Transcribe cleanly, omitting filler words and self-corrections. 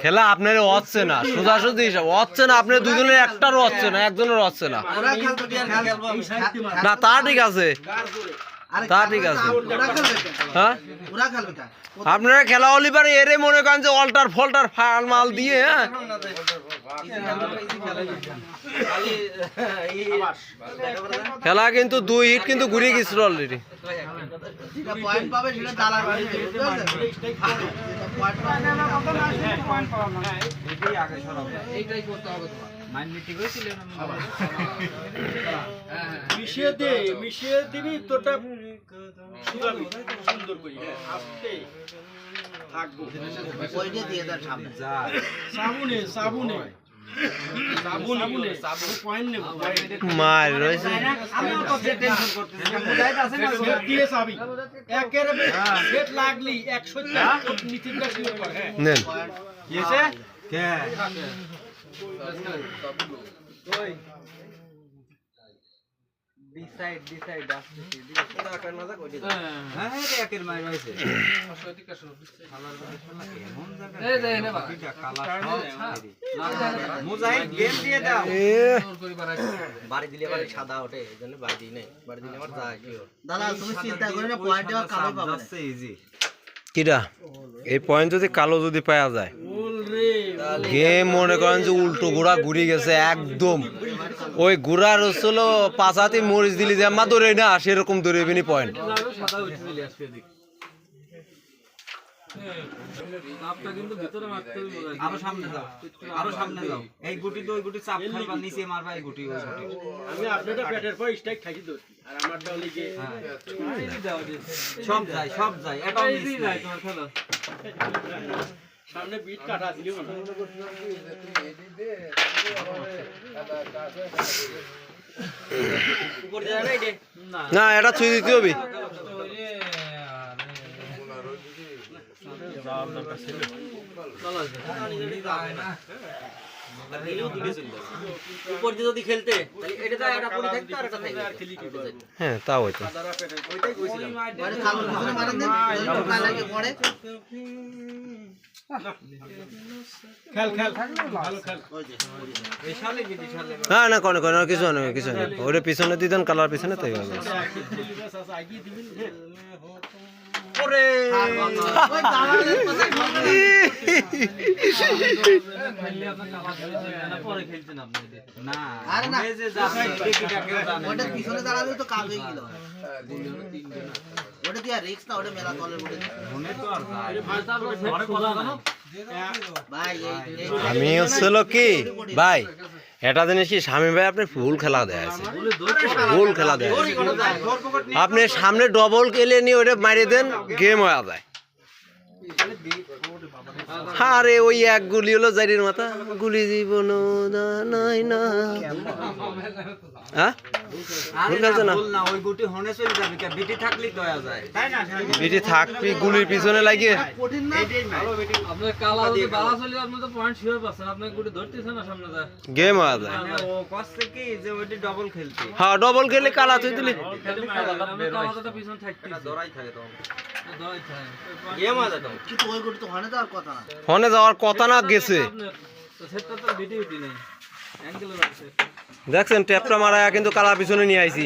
খেলা আপনার হচ্ছে না, সোজাসুজি হচ্ছে না, আপনার দুজনের একটারও হচ্ছে না, একজনের হচ্ছে না। না তা ঠিক আছে, তা ঠিক আছে। হ্যাঁ আপনারা খেলা অলিভার এরে মনে করেন যে অল্টার ফল্টার ফাল মাল দিয়ে। হ্যাঁ খেলা কিন্তু 2 হিট কিন্তু ঘুরে গেছিল অলরেডি। মিশিয়ে দিবি তোটা সুন্দর করে আস্তে থাকবো ওইটা দিয়ে দাও সামনে সাবুনে সাবুনে সাবুনে সাবুন পয়েন্ট নেব মার রইছে আমি তো টেনশন করতেছি মুদাইত আছে না সেট দিয়ে চাবি একের সেট লাগলি 100 নিচেটা শুরু কর। হ্যাঁ নেন কি আছে কে ওই ডিসাইড আসছে দিকে পুরো আকার মজা কই দিছে। হ্যাঁ এটা একের মাই রইছে সত্যিকা শুরু খালার বলে এমন জায়গা এই যে নে বাকি কালা মুজাহিদ গেম দিয়ে দাও জোর করে বাড়ি দিলে বাড়ি সাদা ওঠে এজন্য বাড়ি দিই নাই, বাড়ি দিলে আমার যায় কি দাদা তুমি চিন্তা করে না পয়েন্টে কালো পাবে যাচ্ছে ইজি কিডা এই পয়েন্ট যদি কালো যদি পাওয়া যায় গেম মনে করেন যে উল্টো ঘোড়া ঘুরে গেছে একদম। ওই ঘোড়ার হচ্ছিল পাঁচাতি মরিচ দিলি যে মা ধরে না সেরকম ধরেবিনি পয়েন্ট। আরো সামনে যাও, আরো সামনে যাও। এই গুটি তো ওই গুটি চাপ খাইবা নিচে মারবা এই গুটি ওই গুটি। আমি আপনাদের পেটের পর স্ট্রাইক খাইছি তো আর আমারটা হলি যে সব যায় এটাও নিচে যায় তোমার খেলা। সামনে বিট কাটা ছিল উপর যায় না এটা না এটা ছুঁই দিতে হবে। উপর দিয়ে যদি খেলতে তাহলে এটা তো একটা পড়ে থাকতো আর একটা থাকতো খেলি কি করে। হ্যাঁ তা হইতো ওইটাই কইছিলাম মানে কালো পিছনে মারেন দেন ওই লাগে পড়ে খেল ভালো খেল ওই যে এই শালে বিধি শালে না না কোন কিছু না কিছু না ওরে পিছনে দিতেন কালার পিছনে তাই হবে। আগিয়ে দিবেন ওরে ওই দাঁড়ালে কথা পরে খেলছেন আপনি না আরে না এই যে যাচ্ছে এটাকে ওটা পিছনে দাঁড়ালে তো কাজ হয়ে গেল ওটা দিয়া রিস্ক না ওটা মেলা তলের মধ্যে মনে তো আর ভাই তারপর ঘরে কথা জানো ভাই আমি হচ্ছিল কি ভাই এটা জিনিস কি স্বামী ভাই আপনি ফুল খেলা দেয় আছে, ফুল খেলা দেয় আপনি সামনে ডবল খেলে নিয়ে ওটা মারিয়ে দেন গেম হয়ে যায়। আরে ওই এক গুলি হলো জারির মাথা গুলি জীবন নাই না হ্যাঁ বিটি থাকবি গুলির পিছনে লাগিয়ে গেম হয়ে যায়। হ্যাঁ ডবল খেলে কালা তুই দিলি ফোনে যাওয়ার কথা না গেছে দেখছেন ট্যাপটা মারা কিন্তু কালা পিছনে নিয়ে আইছি।